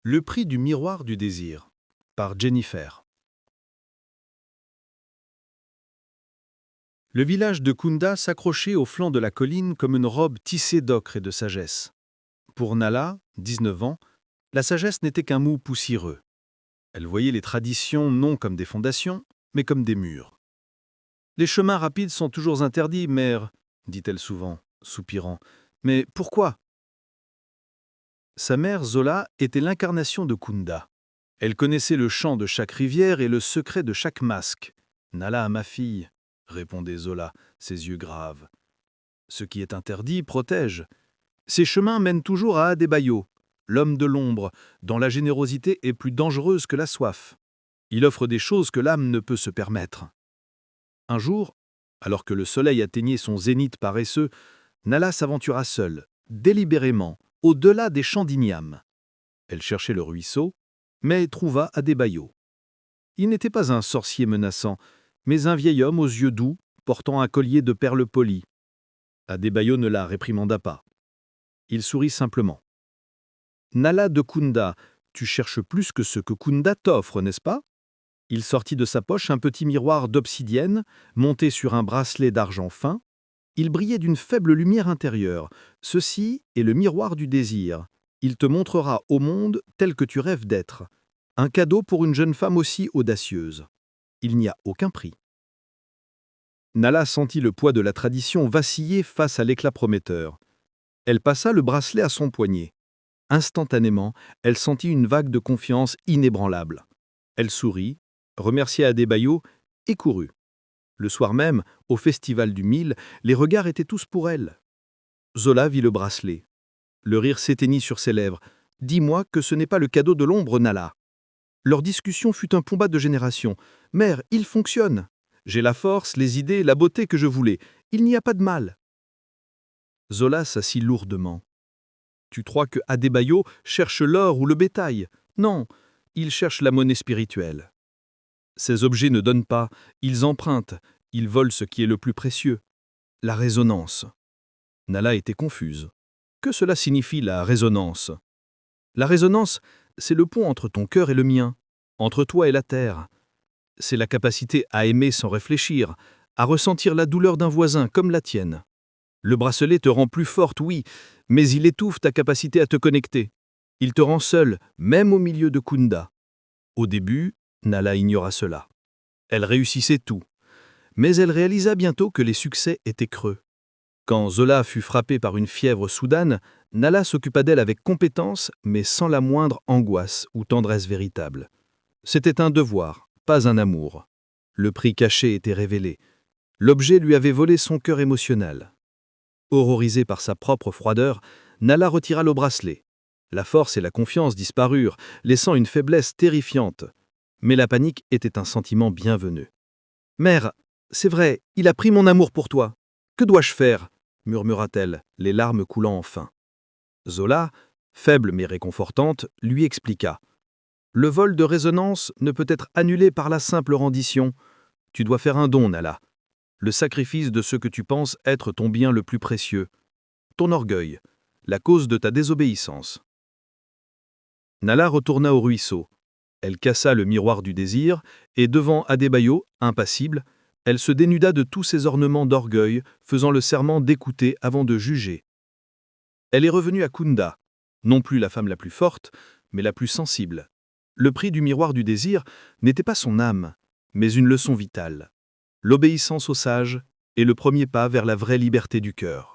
Le prix du miroir du désir, par Jennifer. Le village de Kunda s'accrochait au flanc de la colline comme une robe tissée d'ocre et de sagesse. Pour Nala, 19 ans, la sagesse n'était qu'un mot poussiéreux. Elle voyait les traditions non comme des fondations, mais comme des murs. « Les chemins rapides sont toujours interdits, mère, » dit-elle souvent, soupirant. « Mais pourquoi ?» Sa mère, Zola, était l'incarnation de Kunda. Elle connaissait le chant de chaque rivière et le secret de chaque masque. « Nala, ma fille, » répondait Zola, ses yeux graves. « Ce qui est interdit protège. Ces chemins mènent toujours à Adebayo, l'homme de l'ombre, dont la générosité est plus dangereuse que la soif. Il offre des choses que l'âme ne peut se permettre. » Un jour, alors que le soleil atteignait son zénith paresseux, Nala s'aventura seule, délibérément, au-delà des champs d'igname. Elle cherchait le ruisseau, mais trouva Adebayo. Il n'était pas un sorcier menaçant, mais un vieil homme aux yeux doux, portant un collier de perles polies. Adebayo ne la réprimanda pas. Il sourit simplement. « Nala de Kunda, tu cherches plus que ce que Kunda t'offre, n'est-ce pas ?» Il sortit de sa poche un petit miroir d'obsidienne, monté sur un bracelet d'argent fin. Il brillait d'une faible lumière intérieure. Ceci est le miroir du désir. Il te montrera au monde tel que tu rêves d'être. Un cadeau pour une jeune femme aussi audacieuse. Il n'y a aucun prix. Nala sentit le poids de la tradition vaciller face à l'éclat prometteur. Elle passa le bracelet à son poignet. Instantanément, elle sentit une vague de confiance inébranlable. Elle sourit, remercia Adebayo et courut. Le soir même, au festival du Mille, les regards étaient tous pour elle. Zola vit le bracelet. Le rire s'éteignit sur ses lèvres. « Dis-moi que ce n'est pas le cadeau de l'ombre, Nala. » Leur discussion fut un combat de génération. « Mère, il fonctionne. J'ai la force, les idées, la beauté que je voulais. Il n'y a pas de mal. » Zola s'assit lourdement. « Tu crois que Adebayo cherche l'or ou le bétail? Non, il cherche la monnaie spirituelle. Ces objets ne donnent pas, ils empruntent, ils volent ce qui est le plus précieux. La résonance. » Nala était confuse. Que cela signifie la résonance? La résonance, c'est le pont entre ton cœur et le mien, entre toi et la terre. C'est la capacité à aimer sans réfléchir, à ressentir la douleur d'un voisin comme la tienne. Le bracelet te rend plus forte, oui, mais il étouffe ta capacité à te connecter. Il te rend seule, même au milieu de Kunda. Au début, Nala ignora cela. Elle réussissait tout. Mais elle réalisa bientôt que les succès étaient creux. Quand Zola fut frappée par une fièvre soudane, Nala s'occupa d'elle avec compétence, mais sans la moindre angoisse ou tendresse véritable. C'était un devoir, pas un amour. Le prix caché était révélé. L'objet lui avait volé son cœur émotionnel. Horrorisée par sa propre froideur, Nala retira le bracelet. La force et la confiance disparurent, laissant une faiblesse terrifiante. Mais la panique était un sentiment bienvenu. « Mère, c'est vrai, il a pris mon amour pour toi. Que dois-je faire ?» murmura-t-elle, les larmes coulant enfin. Zola, faible mais réconfortante, lui expliqua. « Le vol de résonance ne peut être annulé par la simple rendition. Tu dois faire un don, Nala. Le sacrifice de ce que tu penses être ton bien le plus précieux. Ton orgueil, la cause de ta désobéissance. » Nala retourna au ruisseau. Elle cassa le miroir du désir et, devant Adebayo, impassible, elle se dénuda de tous ses ornements d'orgueil, faisant le serment d'écouter avant de juger. Elle est revenue à Kunda, non plus la femme la plus forte, mais la plus sensible. Le prix du miroir du désir n'était pas son âme, mais une leçon vitale. L'obéissance aux sages est le premier pas vers la vraie liberté du cœur.